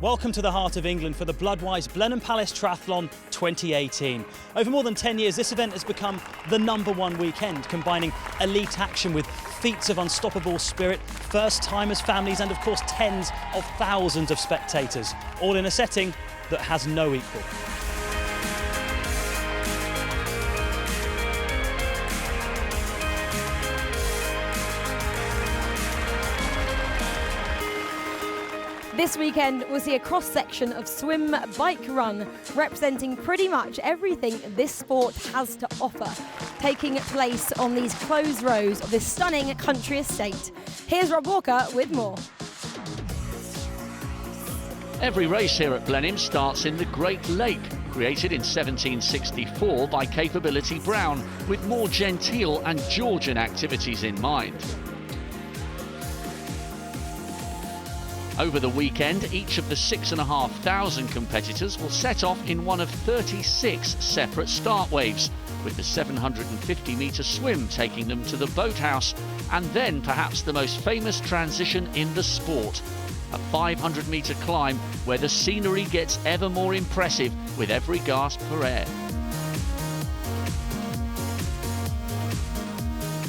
Welcome to the heart of England for the Bloodwise Blenheim Palace Triathlon 2018. Over more than 10 years, this event has become the #1 weekend, combining elite action with feats of unstoppable spirit, first-timers, families, and of course tens of thousands of spectators, all in a setting that has no equal. This weekend we'll see a cross-section of swim, bike, run, representing pretty much everything this sport has to offer, taking place on these closed roads of this stunning country estate. Here's Rob Walker with more. Every race here at Blenheim starts in the Great Lake, created in 1764 by Capability Brown, with more genteel and Georgian activities in mind. Over the weekend, each of the 6,500 competitors will set off in one of 36 separate start waves, with the 750-metre swim taking them to the boathouse, and then perhaps the most famous transition in the sport, a 500-metre climb where the scenery gets ever more impressive with every gasp for air.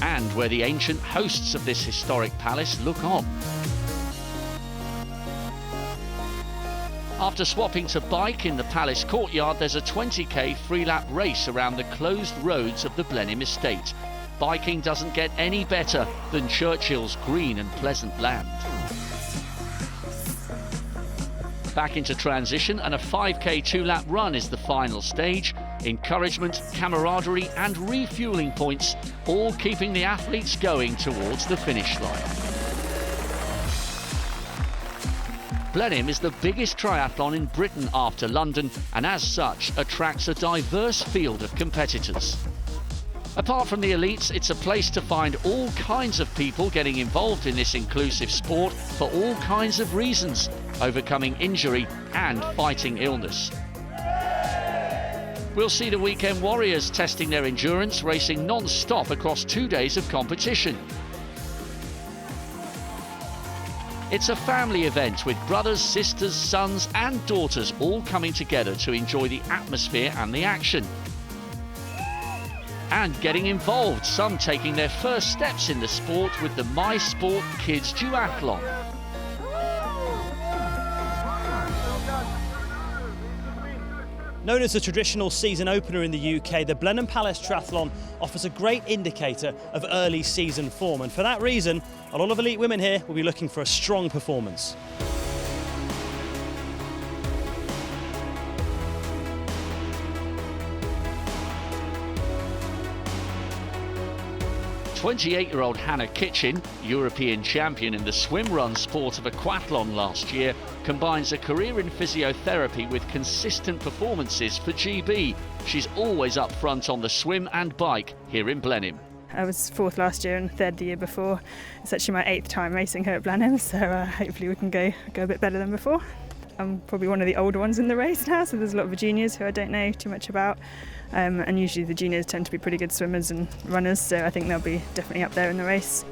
And where the ancient hosts of this historic palace look on. After swapping to bike in the palace courtyard, there's a 20k three-lap race around the closed roads of the Blenheim estate. Biking doesn't get any better than Churchill's green and pleasant land. Back into transition, and a 5k two-lap run is the final stage. Encouragement, camaraderie and refuelling points, all keeping the athletes going towards the finish line. Blenheim is the biggest triathlon in Britain after London, and as such attracts a diverse field of competitors. Apart from the elites, it's a place to find all kinds of people getting involved in this inclusive sport for all kinds of reasons, overcoming injury and fighting illness. We'll see the weekend warriors testing their endurance, racing non-stop across 2 days of competition. It's a family event with brothers, sisters, sons and daughters all coming together to enjoy the atmosphere and the action. And getting involved, some taking their first steps in the sport with the My Sport Kids Duathlon. Known as the traditional season opener in the UK, the Blenheim Palace Triathlon offers a great indicator of early season form, and for that reason, a lot of elite women here will be looking for a strong performance. "28-year-old Hannah Kitchen, European champion in the swim run sport of aquathlon last year, combines a career in physiotherapy with consistent performances for GB. She's always up front on the swim and bike here in Blenheim. I was 4th last year and 3rd the year before. It's actually my 8th time racing here at Blenheim, so hopefully we can go a bit better than before. I'm probably one of the older ones in the race now, so there's a lot of juniors who I don't know too much about. And usually the juniors tend to be pretty good swimmers and runners, so I think they'll be definitely up there in the race.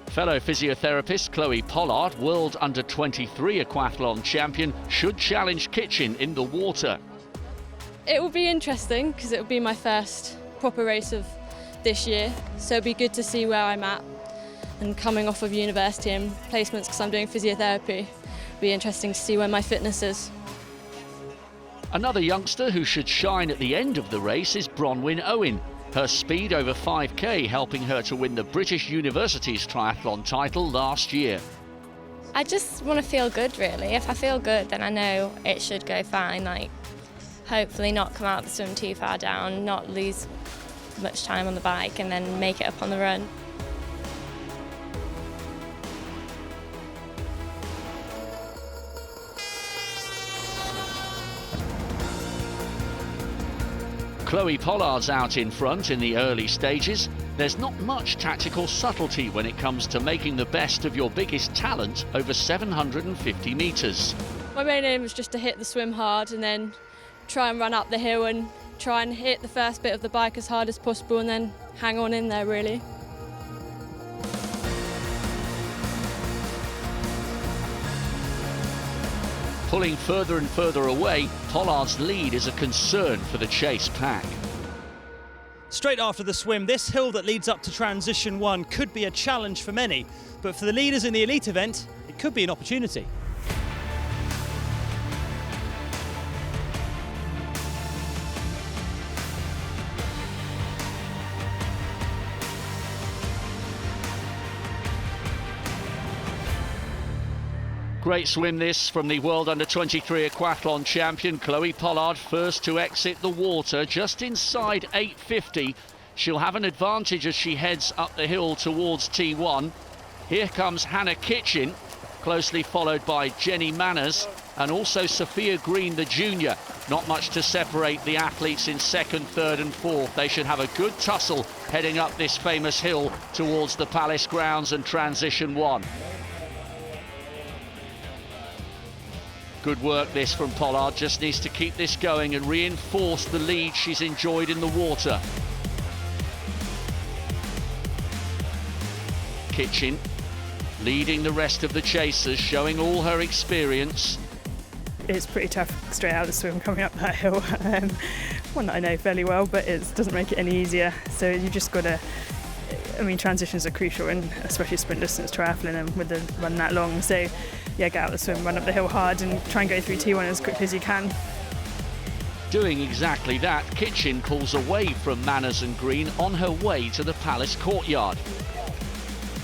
Fellow physiotherapist Chloe Pollard, world under-23 aquathlon champion, should challenge Kitchen in the water. It will be interesting because it will be my first proper race of this year, so it'll be good to see where I'm at. And coming off of university and placements because I'm doing physiotherapy, it'll be interesting to see where my fitness is. Another youngster who should shine at the end of the race is Bronwyn Owen. Her speed over 5k helping her to win the British University's triathlon title last year. I just want to feel good, really. If I feel good, then I know it should go fine. Like, hopefully not come out of the swim too far down, not lose much time on the bike and then make it up on the run. Chloe Pollard's out in front in the early stages. There's not much tactical subtlety when it comes to making the best of your biggest talent over 750 metres. My main aim was just to hit the swim hard and then try and run up the hill and try and hit the first bit of the bike as hard as possible and then hang on in there, really. Pulling further and further away, Pollard's lead is a concern for the chase pack. Straight after the swim, this hill that leads up to transition 1 could be a challenge for many, but for the leaders in the elite event, it could be an opportunity. Great swim this from the World Under-23 Aquathlon champion Chloe Pollard, first to exit the water just inside 8:50. She'll have an advantage as she heads up the hill towards T1. Here comes Hannah Kitchen, closely followed by Jenny Manners and also Sophia Green, the junior. Not much to separate the athletes in second, third and fourth. They should have a good tussle heading up this famous hill towards the Palace grounds and transition 1. Good work this from Pollard, just needs to keep this going and reinforce the lead she's enjoyed in the water. Kitchen leading the rest of the chasers, showing all her experience. It's pretty tough straight out of the swim coming up that hill. One that I know fairly well, but it doesn't make it any easier. So you just got to, transitions are crucial, in especially sprint distance triathlon and with the run that long. So yeah, get out of the swim, run up the hill hard and try and go through T1 as quickly as you can. Doing exactly that, Kitchen pulls away from Manners and Green on her way to the Palace courtyard.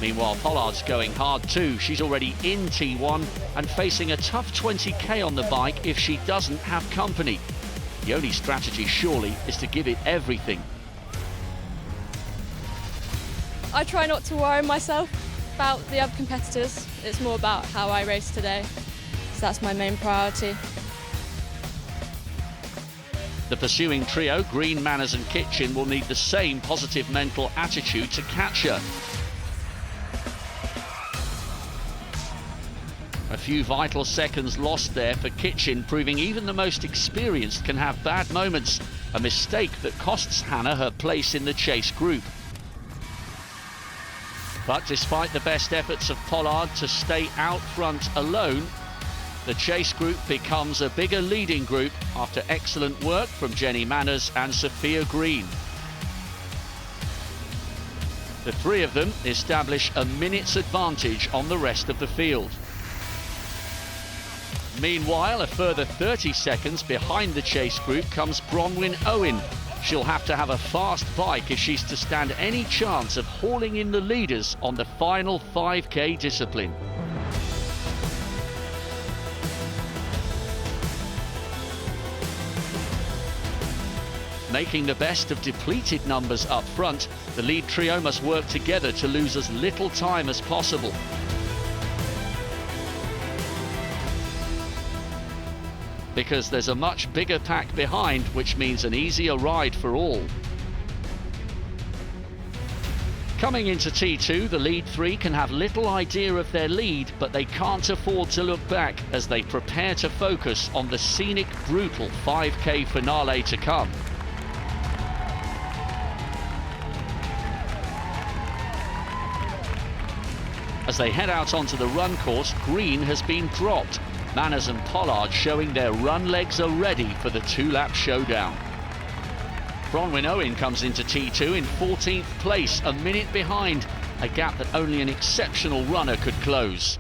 Meanwhile, Pollard's going hard too. She's already in T1 and facing a tough 20k on the bike if she doesn't have company. The only strategy surely is to give it everything. I try not to worry myself about the other competitors. It's more about how I race today. So that's my main priority. The pursuing trio, Green, Manners and Kitchen, will need the same positive mental attitude to catch her. A few vital seconds lost there for Kitchen, proving even the most experienced can have bad moments. A mistake that costs Hannah her place in the chase group. But despite the best efforts of Pollard to stay out front alone, the chase group becomes a bigger leading group after excellent work from Jenny Manners and Sophia Green. The three of them establish a minute's advantage on the rest of the field. Meanwhile, a further 30 seconds behind the chase group comes Bronwyn Owen. She'll have to have a fast bike if she's to stand any chance of hauling in the leaders on the final 5k discipline. Making the best of depleted numbers up front, the lead trio must work together to lose as little time as possible. Because there's a much bigger pack behind, which means an easier ride for all. Coming into T2, the lead three can have little idea of their lead, but they can't afford to look back as they prepare to focus on the scenic, brutal 5k finale to come. As they head out onto the run course, Green has been dropped. Manners and Pollard showing their run legs are ready for the two-lap showdown. Bronwyn Owen comes into T2 in 14th place, a minute behind, a gap that only an exceptional runner could close.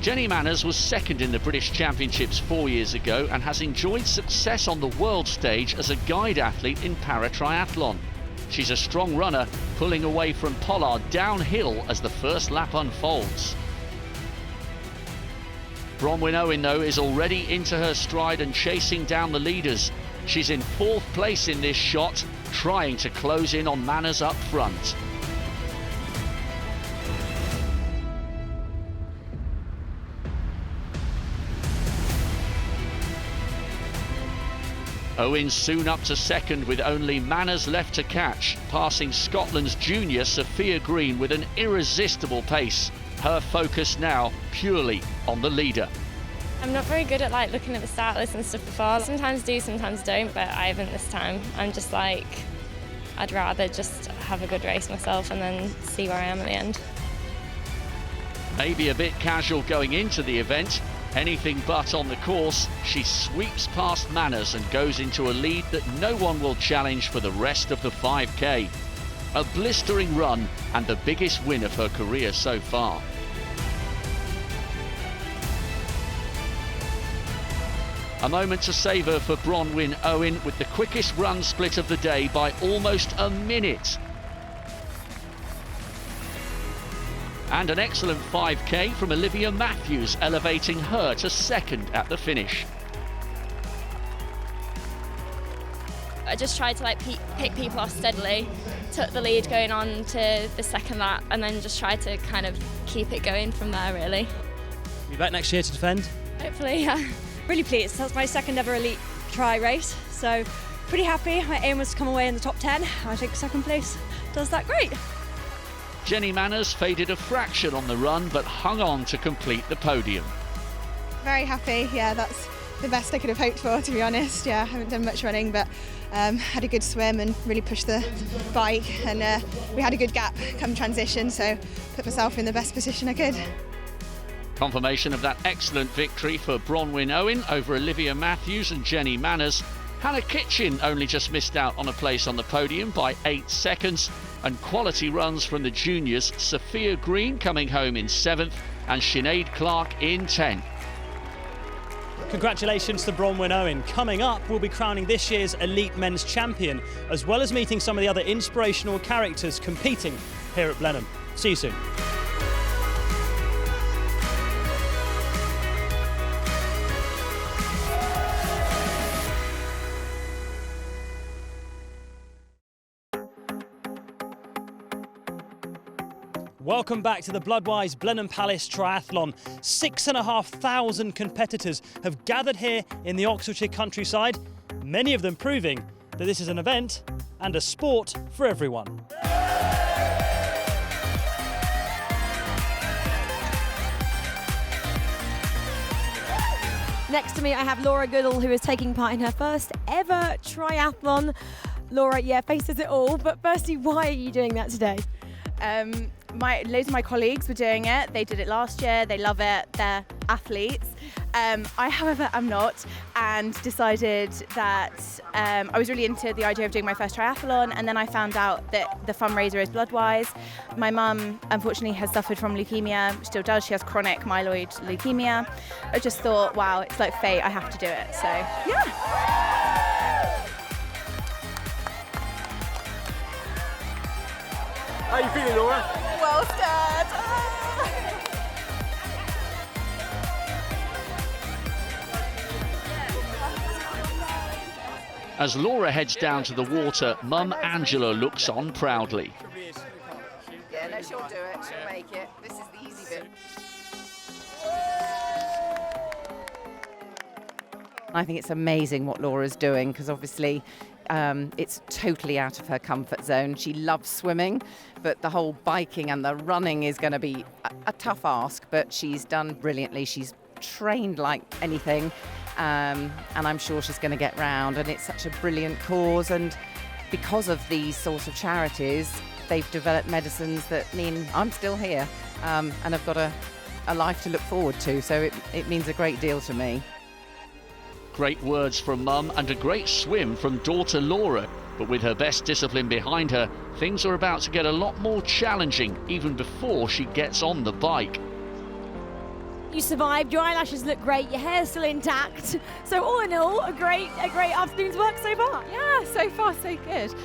Jenny Manners was second in the British Championships 4 years ago and has enjoyed success on the world stage as a guide athlete in para-triathlon. She's a strong runner, pulling away from Pollard downhill as the first lap unfolds. Bronwyn Owen, though, is already into her stride and chasing down the leaders. She's in 4th place in this shot, trying to close in on Manners up front. Owen soon up to second with only Manners left to catch, passing Scotland's junior Sophia Green with an irresistible pace. Her focus now purely on the leader. I'm not very good at looking at the start list and stuff before. Sometimes do, sometimes don't, but I haven't this time. I'm just I'd rather just have a good race myself and then see where I am at the end. Maybe a bit casual going into the event, anything but on the course, she sweeps past Manners and goes into a lead that no one will challenge for the rest of the 5K. A blistering run and the biggest win of her career so far. A moment to savour for Bronwyn Owen with the quickest run split of the day by almost a minute. And an excellent 5K from Olivia Matthews, elevating her to second at the finish. I just tried to pick people off steadily, took the lead going on to the second lap, and then just tried to kind of keep it going from there, really. Be back next year to defend? Hopefully, yeah. Really pleased. That's my second ever elite tri race, so pretty happy. My aim was to come away in the top 10. I think second place does that great. Jenny Manners faded a fraction on the run but hung on to complete the podium. Very happy, yeah, that's the best I could have hoped for, to be honest. Yeah, I haven't done much running, but had a good swim and really pushed the bike, and we had a good gap come transition, so put myself in the best position I could. Confirmation of that excellent victory for Bronwyn Owen over Olivia Matthews and Jenny Manners. Hannah Kitchen only just missed out on a place on the podium by 8 seconds. And quality runs from the juniors, Sophia Green coming home in 7th and Sinead Clark in 10th. Congratulations to Bronwyn Owen. Coming up, we'll be crowning this year's Elite Men's Champion, as well as meeting some of the other inspirational characters competing here at Blenheim. See you soon. Welcome back to the Bloodwise Blenheim Palace Triathlon. 6,500 competitors have gathered here in the Oxfordshire countryside, many of them proving that this is an event and a sport for everyone. Next to me, I have Laura Goodall, who is taking part in her first ever triathlon. Laura, yeah, faces it all, but firstly, why are you doing that today? Loads of my colleagues were doing it. They did it last year. They love it. They're athletes. I, however, am not, and decided that I was really into the idea of doing my first triathlon, and then I found out that the fundraiser is Bloodwise. My mum, unfortunately, has suffered from leukemia, still does. She has chronic myeloid leukemia. I just thought, wow, it's like fate. I have to do it. So, yeah. How are you feeling, Laura? Well scared. As Laura heads down to the water, Mum Angela looks on proudly. Yeah, no, she'll do it. She'll make it. This is the easy bit. I think it's amazing what Laura's doing, because obviously it's totally out of her comfort zone. She loves swimming, but the whole biking and the running is going to be a tough ask, but she's done brilliantly. She's trained like anything, and I'm sure she's going to get round, and it's such a brilliant cause, and because of these sorts of charities, they've developed medicines that mean I'm still here, and I've got a life to look forward to, so it means a great deal to me. Great words from Mum and a great swim from daughter Laura. But with her best discipline behind her, things are about to get a lot more challenging even before she gets on the bike. You survived, your eyelashes look great, your hair's still intact. So all in all, a great afternoon's work so far. Yeah, so far so good.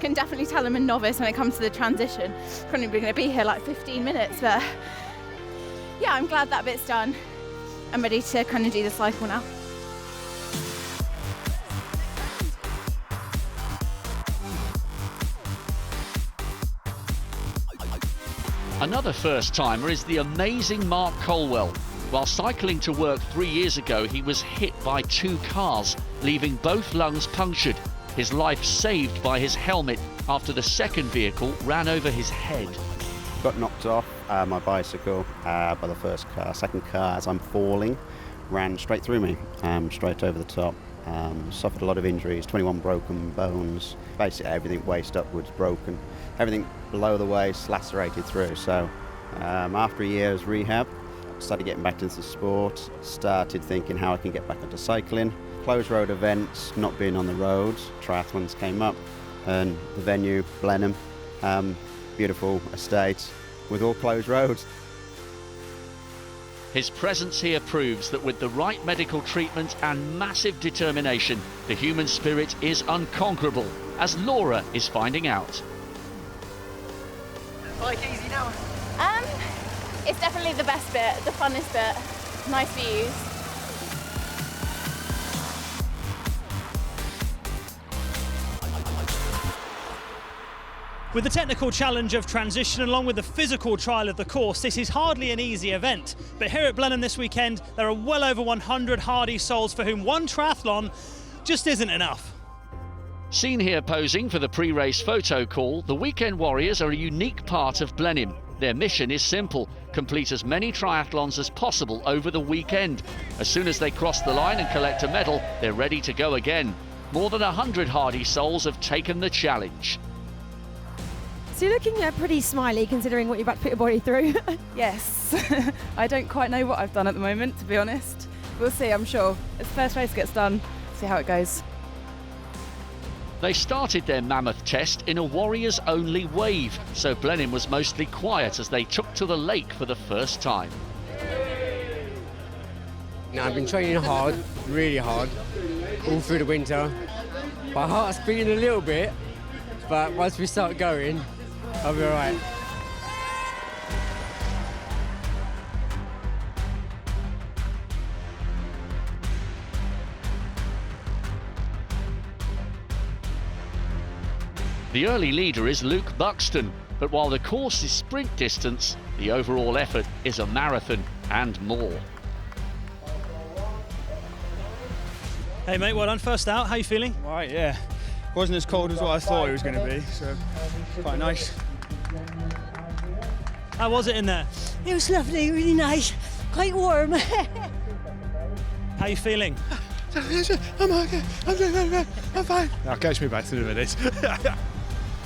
Can definitely tell I'm a novice when it comes to the transition. Probably going to be here like 15 minutes, but yeah, I'm glad that bit's done. I'm ready to kind of do the cycle now. Another first-timer is the amazing Mark Colwell. While cycling to work 3 years ago, he was hit by 2 cars, leaving both lungs punctured. His life saved by his helmet after the second vehicle ran over his head. Got knocked off my bicycle by the first car. Second car, as I'm falling, ran straight through me, straight over the top. Suffered a lot of injuries, 21 broken bones. Basically everything waist upwards broken. Everything below the waist lacerated through. So After a year's rehab, started getting back into the sport, started thinking how I can get back into cycling. Closed road events, not being on the roads, triathlons came up, and the venue, Blenheim, beautiful estate with all closed roads. His presence here proves that with the right medical treatment and massive determination, the human spirit is unconquerable, as Laura is finding out. Bike easy now? It's definitely the best bit, the funnest bit. Nice views. With the technical challenge of transition along with the physical trial of the course, this is hardly an easy event. But here at Blenheim this weekend, there are well over 100 hardy souls for whom one triathlon just isn't enough. Seen here posing for the pre-race photo call, the Weekend Warriors are a unique part of Blenheim. Their mission is simple: complete as many triathlons as possible over the weekend. As soon as they cross the line and collect a medal, they're ready to go again. More than 100 hardy souls have taken the challenge. So you're looking pretty smiley considering what you're about to put your body through. Yes. I don't quite know what I've done at the moment, to be honest. We'll see, I'm sure. As the first race gets done, see how it goes. They started their mammoth test in a Warriors-only wave, so Blenheim was mostly quiet as they took to the lake for the first time. Now, I've been training hard, really hard, all through the winter. My heart's beating a little bit, but once we start going, I'll be all right. The early leader is Luke Buxton, but while the course is sprint distance, the overall effort is a marathon and more. Hey mate, well done. First out, how you feeling? Right, yeah. Wasn't as cold as what I thought it was going to be, so quite nice. How was it in there? It was lovely, really nice, quite warm. How you feeling? I'm okay, I'm fine. Now catch me back to the minute.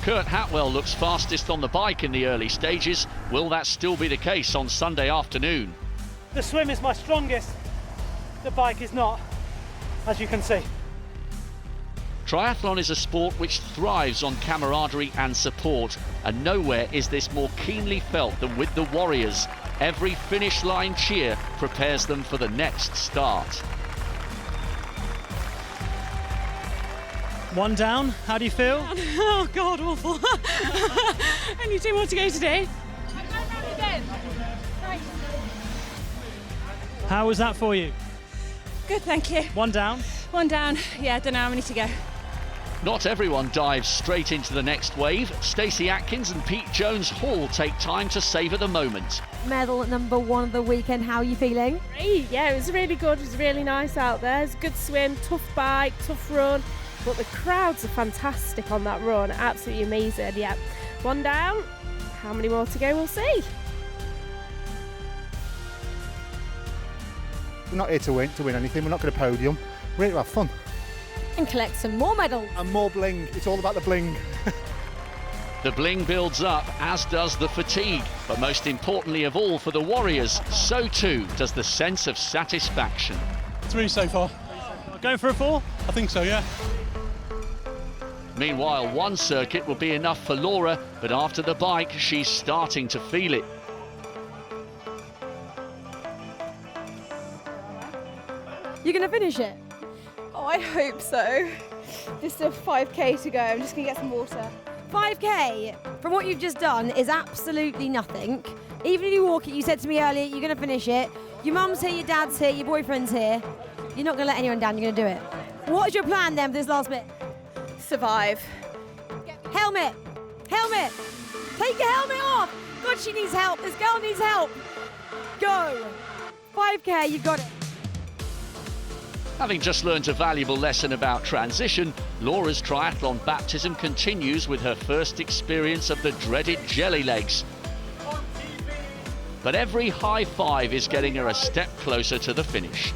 Kurt Hatwell looks fastest on the bike in the early stages. Will that still be the case on Sunday afternoon? The swim is my strongest, the bike is not, as you can see. Triathlon is a sport which thrives on camaraderie and support, and nowhere is this more keenly felt than with the Warriors. Every finish line cheer prepares them for the next start. One down, how do you feel? Oh God, awful. Only 2 more to go today. How was that for you? Good, thank you. One down? One down, yeah, don't know how many to go. Not everyone dives straight into the next wave. Stacey Atkins and Pete Jones-Hall take time to savour the moment. Medal number 1 of the weekend, how are you feeling? Great, yeah, it was really good. It was really nice out there. It's a good swim, tough bike, tough run. But the crowds are fantastic on that run, absolutely amazing, yeah. One down, how many more to go, we'll see. We're not here to win anything, we're not going to podium, we're here to have fun. And collect some more medals. And more bling, it's all about the bling. The bling builds up, as does the fatigue. But most importantly of all for the Warriors, so too does the sense of satisfaction. 3 so far. Going for a 4? I think so, yeah. Meanwhile, one circuit will be enough for Laura, but after the bike, she's starting to feel it. You're going to finish it? Oh, I hope so. Just a 5k to go. I'm just going to get some water. 5k, from what you've just done, is absolutely nothing. Even if you walk it, you said to me earlier, you're going to finish it. Your mum's here, your dad's here, your boyfriend's here. You're not going to let anyone down, you're going to do it. What is your plan then for this last bit? Survive. Helmet! Helmet! Take your helmet off! God, she needs help. This girl needs help. Go! 5k, you got it. Having just learnt a valuable lesson about transition, Laura's triathlon baptism continues with her first experience of the dreaded jelly legs. But every high five is getting her a step closer to the finish.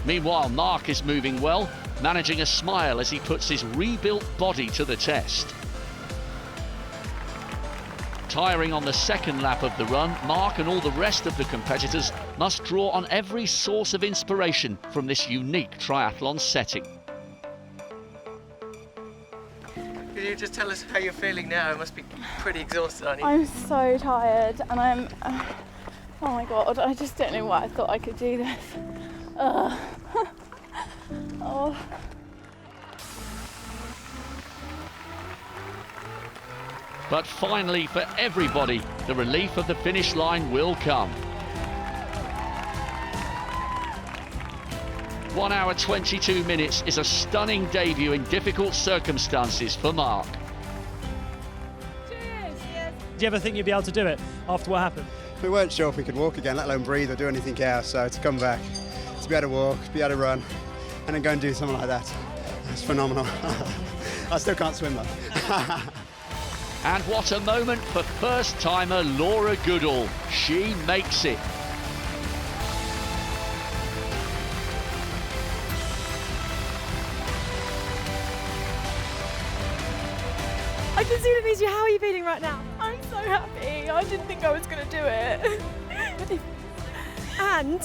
Meanwhile, Mark is moving well, managing a smile as he puts his rebuilt body to the test. Tiring on the second lap of the run, Mark and all the rest of the competitors must draw on every source of inspiration from this unique triathlon setting. Could you just tell us how you're feeling now? You must be pretty exhausted, aren't you? I'm so tired and I'm... oh my God, I just don't know why I thought I could do this. Oh. But finally, for everybody, the relief of the finish line will come. 1 hour 22 minutes is a stunning debut in difficult circumstances for Mark. Do you ever think you'd be able to do it after what happened? We weren't sure if we could walk again, let alone breathe or do anything else, so to come back, to be able to walk, to be able to run, and then go and do something like that, that's phenomenal. I still can't swim though. And what a moment for first-timer Laura Goodall. She makes it. I can see the video. How are you feeling right now? I'm so happy. I didn't think I was going to do it. And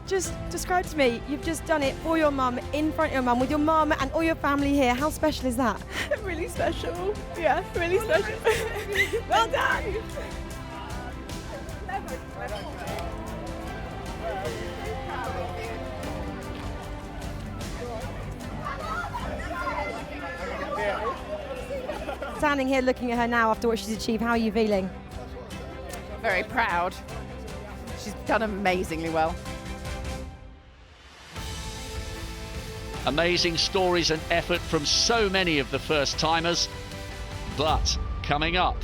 just describe to me, you've just done it for your mum, in front of your mum, with your mum and all your family here. How special is that? Really special. Yeah, really special. Well done. Standing here looking at her now after what she's achieved, how are you feeling? Very proud. She's done amazingly well. Amazing stories and effort from so many of the first-timers. But coming up,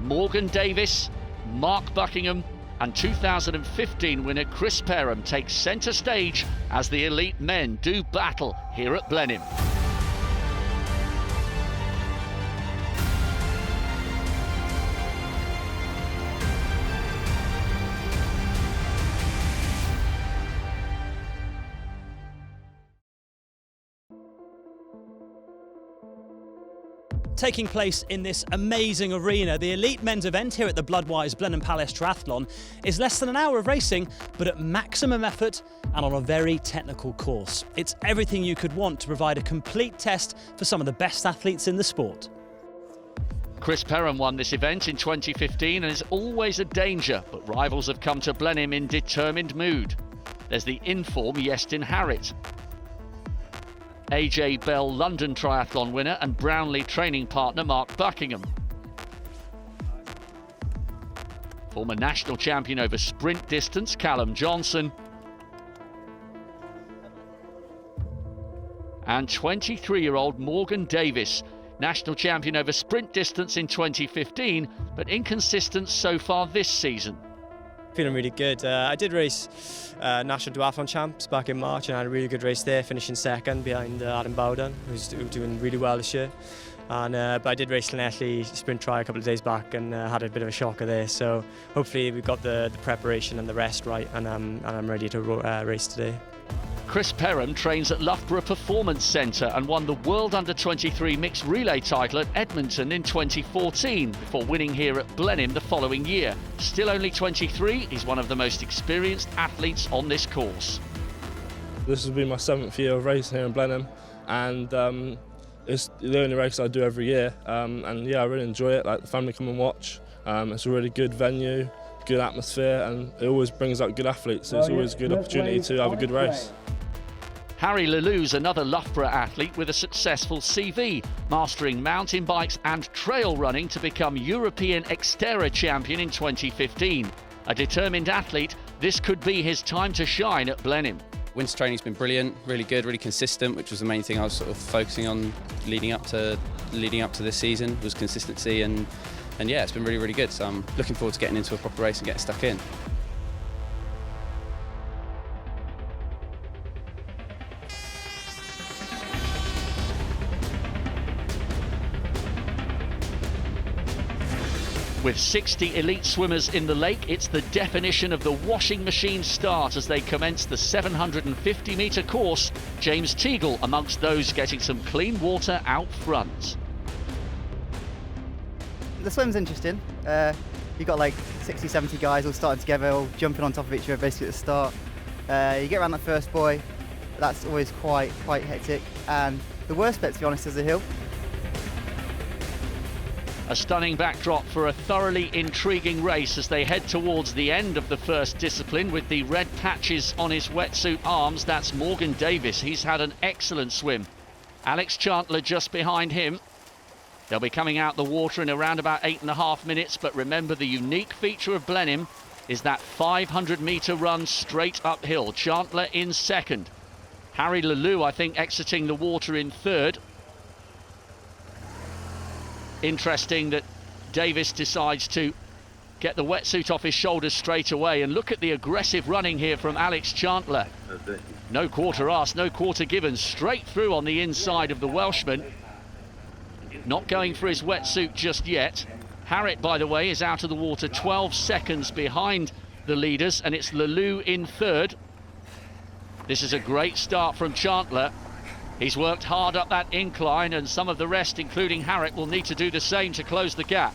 Morgan Davis, Mark Buckingham and 2015 winner Chris Perham take centre stage as the elite men do battle here at Blenheim. Taking place in this amazing arena, the elite men's event here at the Bloodwise Blenheim Palace Triathlon is less than an hour of racing, but at maximum effort and on a very technical course. It's everything you could want to provide a complete test for some of the best athletes in the sport. Chris Perham won this event in 2015 and is always a danger, but rivals have come to Blenheim in determined mood. There's the in-form Iestyn Harritt, AJ Bell London Triathlon winner and Brownlee training partner Mark Buckingham. Former national champion over sprint distance Callum Johnson. And 23-year-old Morgan Davis, national champion over sprint distance in 2015, but inconsistent so far this season. Feeling really good. I did race National Duathlon Champs back in March and I had a really good race there, finishing second behind Adam Bowden, who's doing really well this year. And but I did race Llanelli sprint try a couple of days back and had a bit of a shocker there. So hopefully we've got the preparation and the rest right, and I'm ready to race today. Chris Perham trains at Loughborough Performance Centre and won the World Under-23 Mixed Relay title at Edmonton in 2014 before winning here at Blenheim the following year. Still only 23, he's one of the most experienced athletes on this course. This has been my 7th year of racing here in Blenheim, and it's the only race I do every year. And yeah, I really enjoy it. Like, the family come and watch. It's a really good venue, good atmosphere, and it always brings out good athletes. So it's always a good opportunity to have a good race. Harry Lelou's another Loughborough athlete with a successful CV, mastering mountain bikes and trail running to become European Xterra champion in 2015. A determined athlete, this could be his time to shine at Blenheim. Winter training's been brilliant, really good, really consistent, which was the main thing I was sort of focusing on leading up to this season, was consistency, and yeah, it's been really, really good. So I'm looking forward to getting into a proper race and getting stuck in. With 60 elite swimmers in the lake, it's the definition of the washing machine start as they commence the 750-metre course. James Teagle amongst those getting some clean water out front. The swim's interesting. You've got like 60, 70 guys all starting together, all jumping on top of each other basically at the start. You get around that first buoy, that's always quite hectic. And the worst bit, to be honest, is the hill. A stunning backdrop for a thoroughly intriguing race as they head towards the end of the first discipline with the red patches on his wetsuit arms. That's Morgan Davis. He's had an excellent swim. Alex Chandler just behind him. They'll be coming out the water in around about 8.5 minutes, but remember the unique feature of Blenheim is that 500-metre run straight uphill. Chandler in second. Harry Lelou, I think, exiting the water in third. Interesting that Davis decides to get the wetsuit off his shoulders straight away, and look at the aggressive running here from Alex Chandler. No quarter asked, no quarter given, straight through on the inside of the Welshman. Not going for his wetsuit just yet. Harriet, by the way, is out of the water 12 seconds behind the leaders, and it's Lelou in third. This is a great start from Chandler. He's worked hard up that incline, and some of the rest, including Harriet, will need to do the same to close the gap.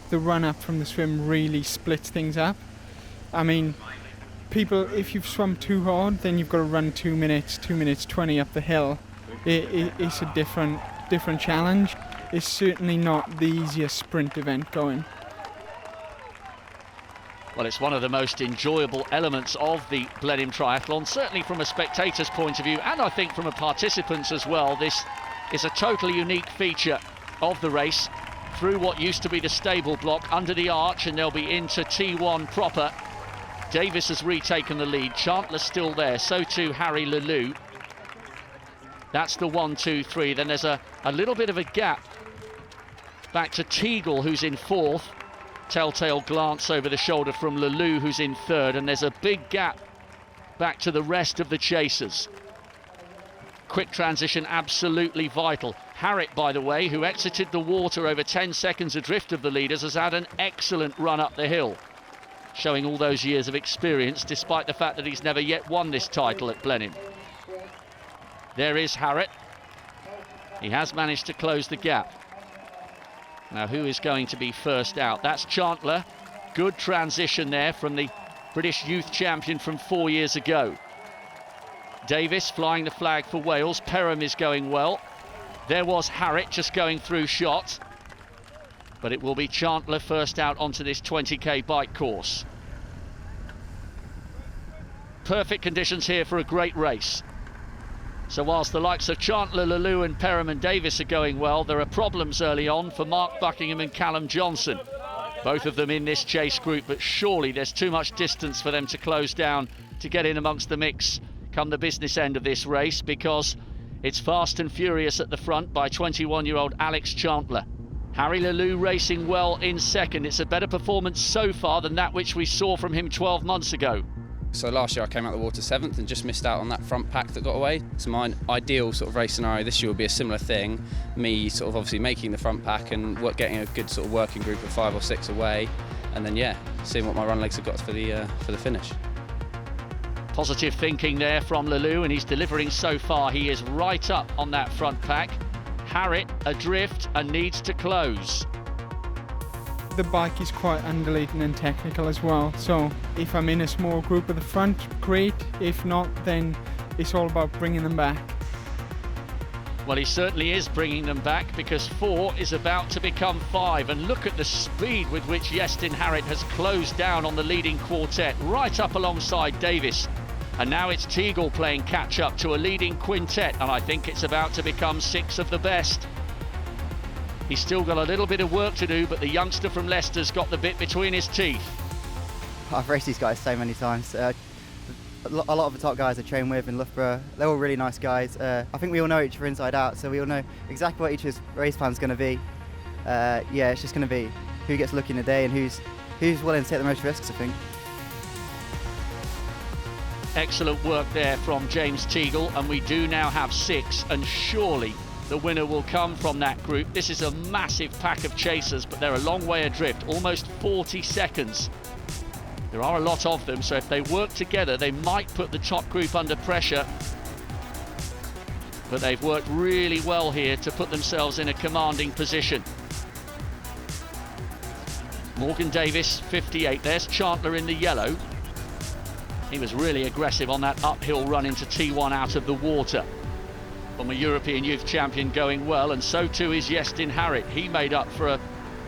The run-up from the swim really splits things up. I mean, people, if you've swum too hard, then you've got to run 2 minutes, 2 minutes 20 up the hill. It's a different challenge. It's certainly not the easiest sprint event going. Well, it's one of the most enjoyable elements of the Blenheim Triathlon, certainly from a spectator's point of view, and I think from a participant's as well. This is a totally unique feature of the race, through what used to be the stable block, under the arch, and they'll be into T1 proper. Davis has retaken the lead, Chandler's still there, so too Harry Lelou. That's the 1, 2, 3. Then there's a little bit of a gap back to Teagle, who's in fourth. Telltale glance over the shoulder from Lelou, who's in third, and there's a big gap back to the rest of the chasers. Quick transition, absolutely vital. Harriet, by the way, who exited the water over 10 seconds adrift of the leaders, has had an excellent run up the hill, showing all those years of experience, despite the fact that he's never yet won this title at Blenheim. There is Harriet. He has managed to close the gap. Now, who is going to be first out? That's Chandler. Good transition there from the British youth champion from 4 years ago. Davis flying the flag for Wales. Perham is going well. There was Harriet just going through shot. But it will be Chandler first out onto this 20k bike course. Perfect conditions here for a great race. So whilst the likes of Chandler, Lelou and Perham and Davis are going well, there are problems early on for Mark Buckingham and Callum Johnson. Both of them in this chase group, but surely there's too much distance for them to close down to get in amongst the mix come the business end of this race, because it's fast and furious at the front by 21-year-old Alex Chandler. Harry Lelou racing well in second. It's a better performance so far than that which we saw from him 12 months ago. So last year I came out the water 7th and just missed out on that front pack that got away. So my ideal sort of race scenario this year would be a similar thing. Me sort of obviously making the front pack and getting a good sort of working group of 5 or 6 away, and then seeing what my run legs have got for the finish. Positive thinking there from Lelou, and he's delivering so far. He is right up on that front pack. Harriet adrift and needs to close. The bike is quite undulating and technical as well, so if I'm in a small group at the front, great. If not, then it's all about bringing them back. Well, he certainly is bringing them back, because 4 is about to become 5, and look at the speed with which Iestyn Harriet has closed down on the leading quartet, right up alongside Davis. And now it's Teagle playing catch up to a leading quintet, and I think it's about to become 6 of the best. He's still got a little bit of work to do, but the youngster from Leicester's got the bit between his teeth. I've raced these guys so many times. A lot of the top guys I train with in Loughborough, they're all really nice guys. I think we all know each other inside out, so we all know exactly what each race plan's going to be. It's just going to be who gets lucky in the day and who's willing to take the most risks, I think. Excellent work there from James Teagle, and we do now have 6, and surely the winner will come from that group. This is a massive pack of chasers, but they're a long way adrift, almost 40 seconds. There are a lot of them, so if they work together, they might put the top group under pressure. But they've worked really well here to put themselves in a commanding position. Morgan Davis, 58. There's Chandler in the yellow. He was really aggressive on that uphill run into T1 out of the water. From a European Youth Champion going well, and so too is Yestin Harrit. He made up for a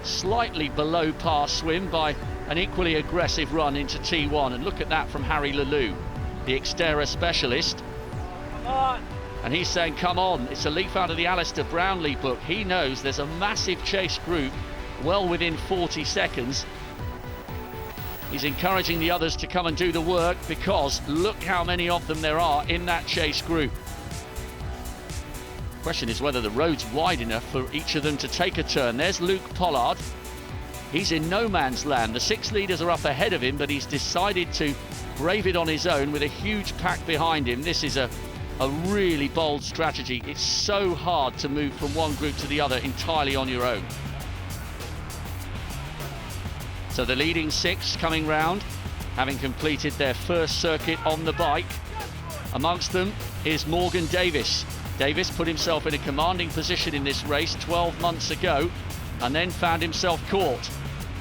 slightly below par swim by an equally aggressive run into T1. And look at that from Harry Lalou, the Xterra specialist. And he's saying, come on, it's a leaf out of the Alistair Brownlee book. He knows there's a massive chase group well within 40 seconds. He's encouraging the others to come and do the work, because look how many of them there are in that chase group. Question is whether the road's wide enough for each of them to take a turn. There's Luke Pollard. He's in no man's land. The 6 leaders are up ahead of him, but he's decided to brave it on his own with a huge pack behind him. This is a really bold strategy. It's so hard to move from one group to the other entirely on your own. So the leading 6 coming round, having completed their first circuit on the bike. Amongst them is Morgan Davis. Davis put himself in a commanding position in this race 12 months ago, and then found himself caught.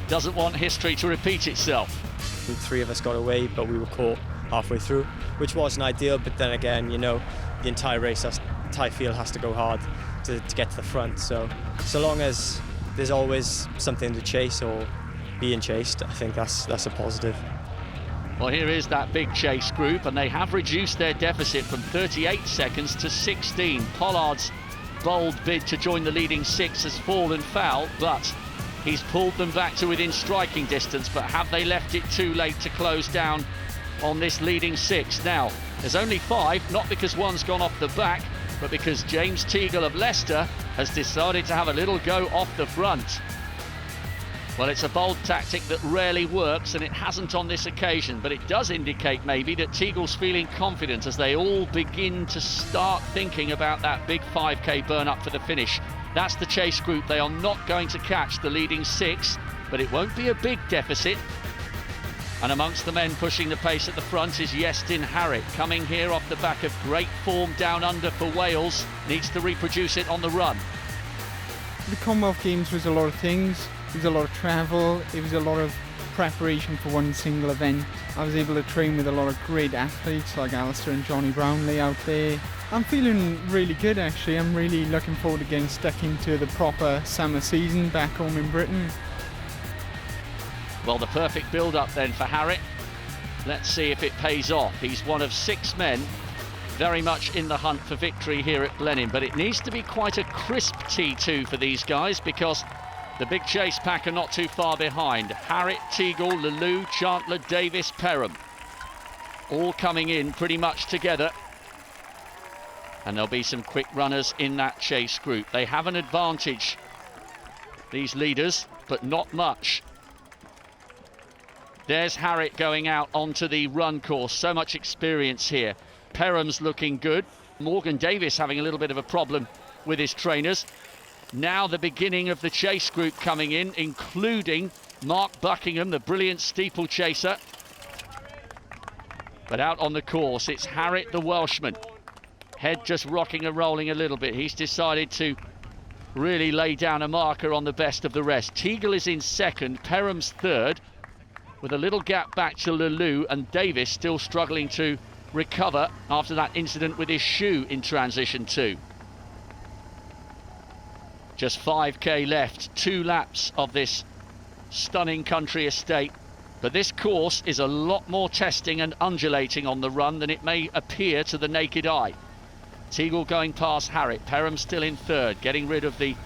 Doesn't want history to repeat itself. The 3 of us got away, but we were caught halfway through, which wasn't ideal, but then again, you know, the entire race, entire field has to go hard to get to the front. So long as there's always something to chase or being chased, I think that's a positive. Well, here is that big chase group, and they have reduced their deficit from 38 seconds to 16. Pollard's bold bid to join the leading 6 has fallen foul, but he's pulled them back to within striking distance. But have they left it too late to close down on this leading 6? Now, there's only 5, not because one's gone off the back, but because James Teagle of Leicester has decided to have a little go off the front. Well, it's a bold tactic that rarely works, and it hasn't on this occasion, but it does indicate maybe that Teagle's feeling confident as they all begin to start thinking about that big 5k burn up for the finish. That's the chase group. They are not going to catch the leading 6, but it won't be a big deficit. And amongst the men pushing the pace at the front is Yestin Harrit, coming here off the back of great form down under for Wales. Needs to reproduce it on the run. The Commonwealth Games was a lot of things. It was a lot of travel, it was a lot of preparation for one single event. I was able to train with a lot of great athletes like Alistair and Johnny Brownlee out there. I'm feeling really good actually. I'm really looking forward to getting stuck into the proper summer season back home in Britain. Well, the perfect build-up then for Harrit. Let's see if it pays off. He's one of 6 men very much in the hunt for victory here at Blenheim, but it needs to be quite a crisp T2 for these guys, because the big chase pack are not too far behind. Harrit, Teagle, Lalou, Chandler, Davis, Perham. All coming in pretty much together. And there'll be some quick runners in that chase group. They have an advantage, these leaders, but not much. There's Harrit going out onto the run course. So much experience here. Perham's looking good. Morgan Davis having a little bit of a problem with his trainers. Now the beginning of the chase group coming in, including Mark Buckingham, the brilliant steeplechaser. But out on the course, it's Harrit, the Welshman. Head just rocking and rolling a little bit. He's decided to really lay down a marker on the best of the rest. Teagle is in second, Perham's third, with a little gap back to Lalou, and Davis still struggling to recover after that incident with his shoe in transition 2. Just 5k left, 2 laps of this stunning country estate. But this course is a lot more testing and undulating on the run than it may appear to the naked eye. Teagle going past Harrit, Perham still in third, getting rid of the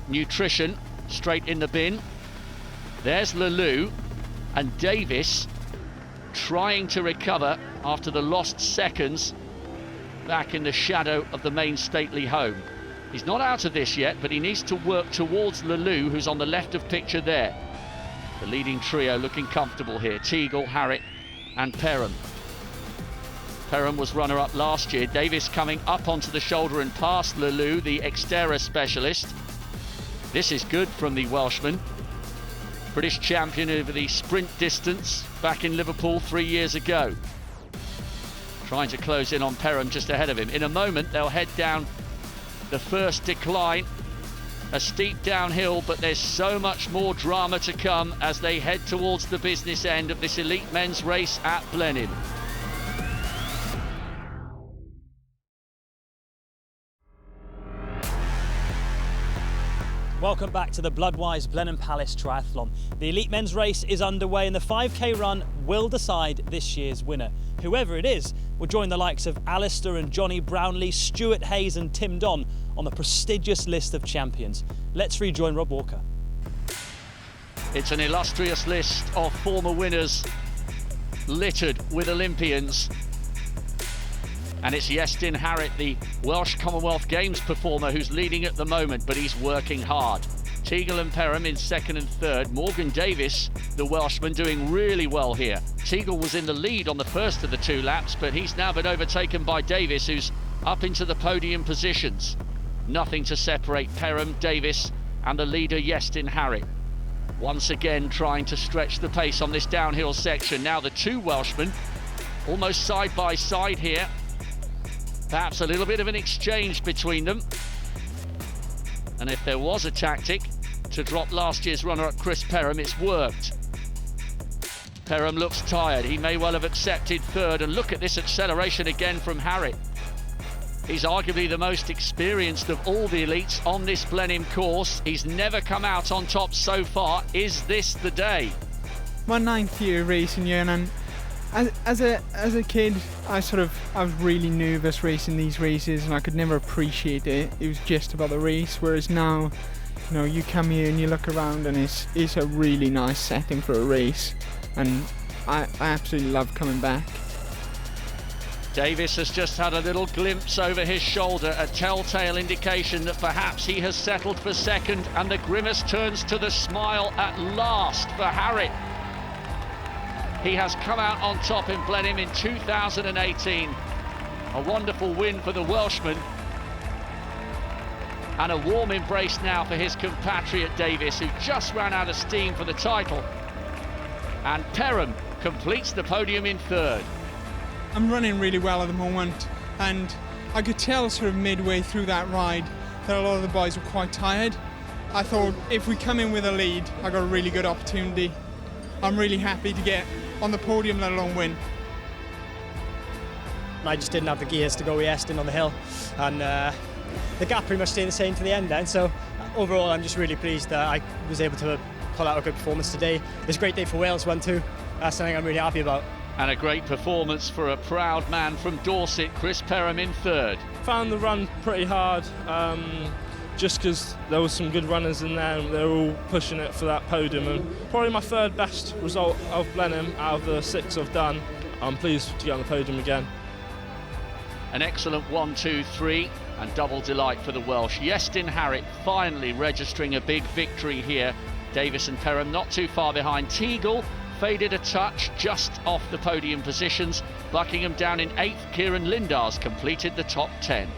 nutrition straight in the bin. There's Lalou, and Davis trying to recover after the lost seconds back in the shadow of the main stately home. He's not out of this yet, but he needs to work towards Lalou, who's on the left of picture there. The leading trio looking comfortable here. Teagle, Harrit and Perham. Perham was runner-up last year. Davis coming up onto the shoulder and past Lalou, the Xterra specialist. This is good from the Welshman. British champion over the sprint distance back in Liverpool 3 years ago. Trying to close in on Perham just ahead of him. In a moment, they'll head down the first decline A steep downhill, but there's so much more drama to come as they head towards the business end of this elite men's race at Blenheim. Welcome back to the Bloodwise Blenheim Palace Triathlon. The elite men's race is underway and the 5k run will decide this year's winner. Whoever it is will join the likes of Alistair and Johnny Brownlee, Stuart Hayes and Tim Don on the prestigious list of champions. Let's rejoin Rob Walker. It's an illustrious list of former winners, littered with Olympians. And it's Iestyn Harrit, the Welsh Commonwealth Games performer, who's leading at the moment, but he's working hard. Teagle and Perham in second and third. Morgan Davies, the Welshman, doing really well here. Teagle was in the lead on the first of the 2 laps, but he's now been overtaken by Davies, who's up into the podium positions. Nothing to separate Perham, Davies and the leader Iestyn Harrit. Once again trying to stretch the pace on this downhill section. Now the 2 Welshmen almost side by side here. Perhaps a little bit of an exchange between them. And if there was a tactic to drop last year's runner-up Chris Perham, it's worked. Perham looks tired. He may well have accepted third. And look at this acceleration again from Harrit. He's arguably the most experienced of all the elites on this Blenheim course. He's never come out on top so far. Is this the day? My 9th year racing year, and as a kid, I was really nervous racing these races, and I could never appreciate it. It was just about the race. Whereas now, you know, you come here and you look around, and it's a really nice setting for a race, and I absolutely love coming back. Davies has just had a little glimpse over his shoulder, a telltale indication that perhaps he has settled for second, and the grimace turns to the smile at last for Harrit. He has come out on top in Blenheim in 2018. A wonderful win for the Welshman. And a warm embrace now for his compatriot Davies, who just ran out of steam for the title. And Perham completes the podium in third. I'm running really well at the moment, and I could tell sort of midway through that ride that a lot of the boys were quite tired. I thought if we come in with a lead, I got a really good opportunity. I'm really happy to get on the podium, let alone win. I just didn't have the gears to go with Iestyn on the hill, and the gap pretty much stayed the same to the end then, so overall I'm just really pleased that I was able to pull out a good performance today. It was a great day for Wales one too. That's something I'm really happy about. And a great performance for a proud man from Dorset, Chris Perham in third. Found the run pretty hard, just because there was some good runners in there and they were all pushing it for that podium. And probably my 3rd best result of Blenheim out of the 6 I've done. I'm pleased to get on the podium again. An excellent 1, 2, 3 and double delight for the Welsh. Iestyn Harrit finally registering a big victory here. Davies and Perham not too far behind. Teagle faded a touch just off the podium positions. Buckingham down in 8th. Kieran Lindars completed the top 10.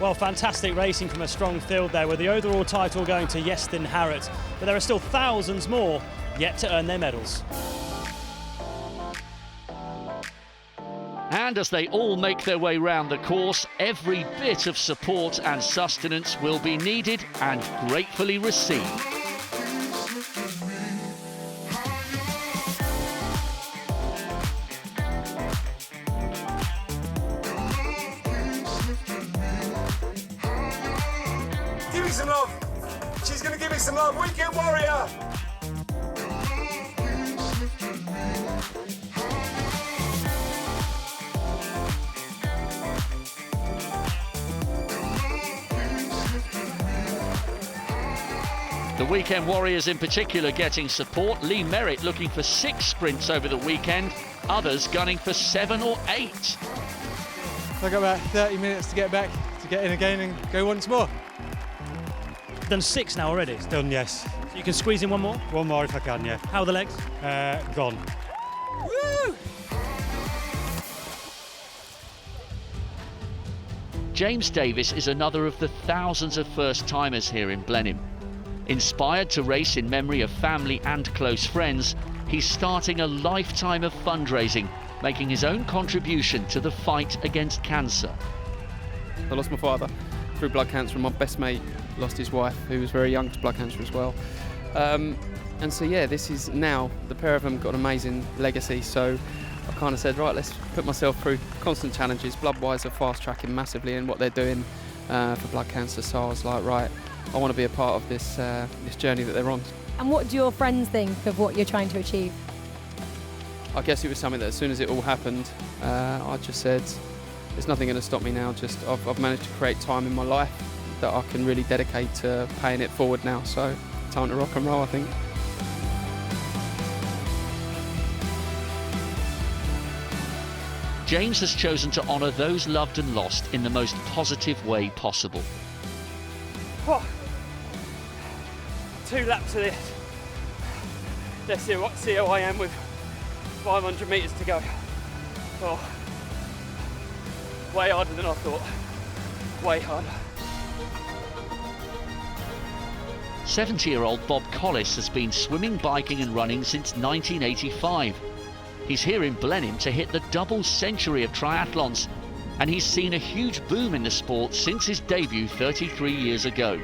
Well, fantastic racing from a strong field there, with the overall title going to Iestyn Harrit. But there are still thousands more yet to earn their medals. And as they all make their way round the course, every bit of support and sustenance will be needed and gratefully received. Give me some love. She's going to give me some love. Weekend Warrior. The Weekend Warriors in particular getting support. Lee Merritt looking for 6 sprints over the weekend. Others gunning for 7 or 8. I've got about 30 minutes to get back, to get in again and go once more. Done 6 now already? It's done, yes. So you can squeeze in one more? One more if I can, yeah. How are the legs? Gone. Woo! James Davies is another of the thousands of first-timers here in Blenheim. Inspired to race in memory of family and close friends, he's starting a lifetime of fundraising, making his own contribution to the fight against cancer. I lost my father through blood cancer. My best mate lost his wife, who was very young, to blood cancer as well. And so yeah, this is now, the pair of them got an amazing legacy, so I kind of said, right, let's put myself through constant challenges. Bloodwise are fast tracking massively in what they're doing for blood cancer, so I was like, right, I want to be a part of this this journey that they're on. And what do your friends think of what you're trying to achieve? I guess it was something that as soon as it all happened, I just said, there's nothing going to stop me now. Just I've managed to create time in my life that I can really dedicate to paying it forward now, so time to rock and roll, I think. James has chosen to honour those loved and lost in the most positive way possible. Oh, 2 laps of this. Let's see how I am with 500 metres to go. Oh, way harder than I thought. Way harder. 70-year-old Bob Collis has been swimming, biking and running since 1985. He's here in Blenheim to hit the double century of triathlons, and he's seen a huge boom in the sport since his debut 33 years ago.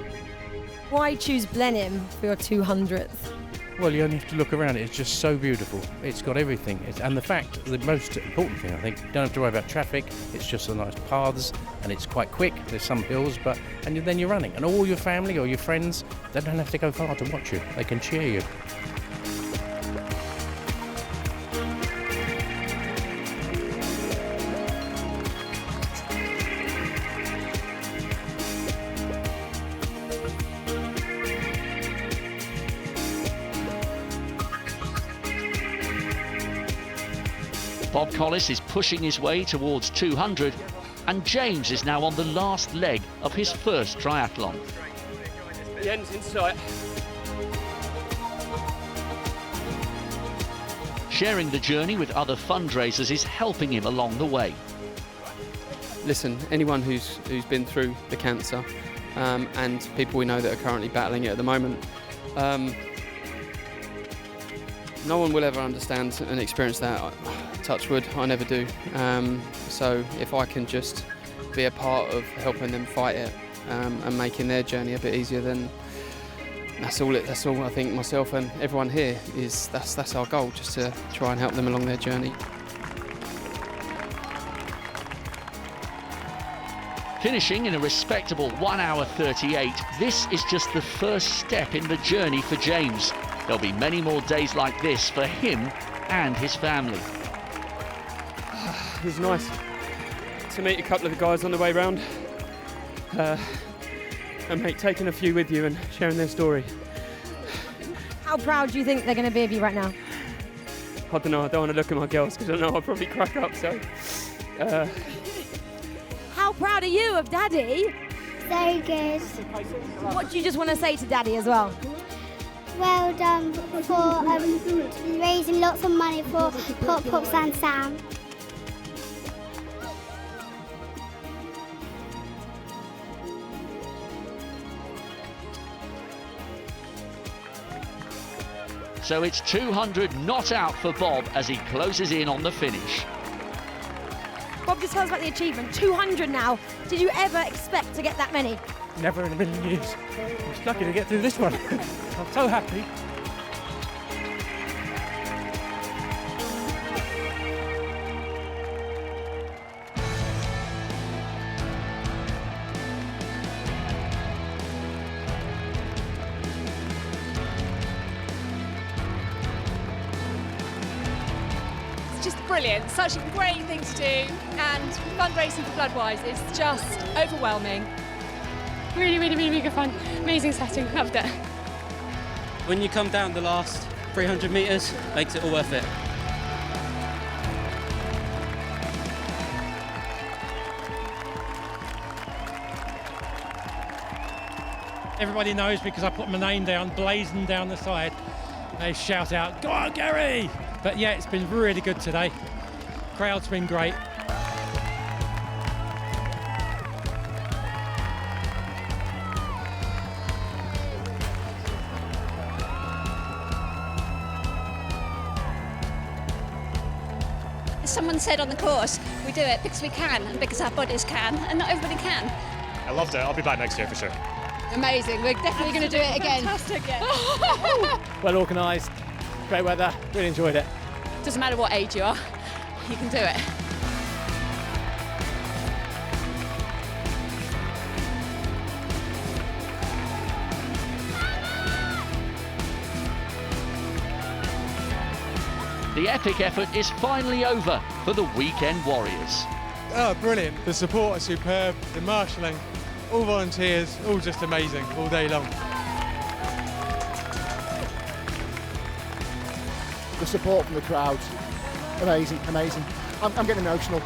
Why choose Blenheim for your 200th? Well, you only have to look around it. It's just so beautiful. It's got everything. And the fact, the most important thing, I think, you don't have to worry about traffic. It's just the nice paths, and it's quite quick. There's some hills, and then you're running. And all your family or your friends, they don't have to go far to watch you. They can cheer you. Bob Collis is pushing his way towards 200, and James is now on the last leg of his first triathlon. The end's in sight. Sharing the journey with other fundraisers is helping him along the way. Listen, anyone who's been through the cancer and people we know that are currently battling it at the moment, no one will ever understand and experience that. Touch wood, I never do. So if I can just be a part of helping them fight it and making their journey a bit easier, then that's all I think myself and everyone here is. That's our goal, just to try and help them along their journey. Finishing in a respectable 1 hour 38, this is just the first step in the journey for James. There'll be many more days like this for him and his family. It was nice to meet a couple of the guys on the way round and taking a few with you and sharing their story. How proud do you think they're going to be of you right now? I don't know, I don't want to look at my girls because I know I'll probably crack up, so... How proud are you of Daddy? Very good. What do you just want to say to Daddy as well? Well done for raising lots of money for Pop Pops and Sam. So it's 200 not out for Bob as he closes in on the finish. Bob, just tell us about the achievement. 200 now. Did you ever expect to get that many? Never in a million years. I'm just lucky to get through this one. I'm so happy. Just brilliant, such a great thing to do, and fundraising for Bloodwise is just overwhelming. Really, really, really good fun. Amazing setting, loved it. When you come down the last 300 metres, makes it all worth it. Everybody knows because I put my name down, blazing down the side. They shout out, "Go on, Gary!" But yeah, it's been really good today. Crowd's been great. As someone said on the course, we do it because we can and because our bodies can, and not everybody can. I loved it. I'll be back next year for sure. Amazing. We're definitely going to do it again. Fantastic, yeah. Well organised, great weather, really enjoyed it. Doesn't matter what age you are, you can do it. The epic effort is finally over for the Weekend Warriors. Oh, brilliant. The support is superb, the marshalling, all volunteers, all just amazing all day long. The support from the crowds, amazing, amazing. I'm getting emotional.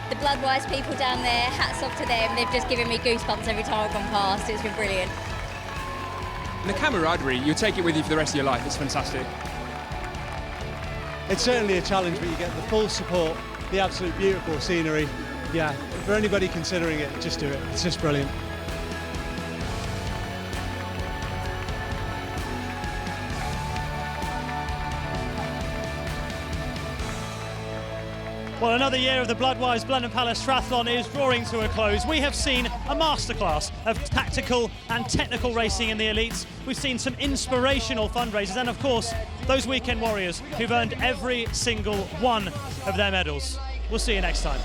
The Bloodwise people down there, hats off to them. They've just given me goosebumps every time I've gone past. It's been brilliant. And the camaraderie, you'll take it with you for the rest of your life. It's fantastic. It's certainly a challenge, but you get the full support, the absolute beautiful scenery. Yeah, for anybody considering it, just do it. It's just brilliant. Well, another year of the Bloodwise Blenheim Palace Triathlon is drawing to a close. We have seen a masterclass of tactical and technical racing in the elites. We've seen some inspirational fundraisers and, of course, those weekend warriors who've earned every single one of their medals. We'll see you next time.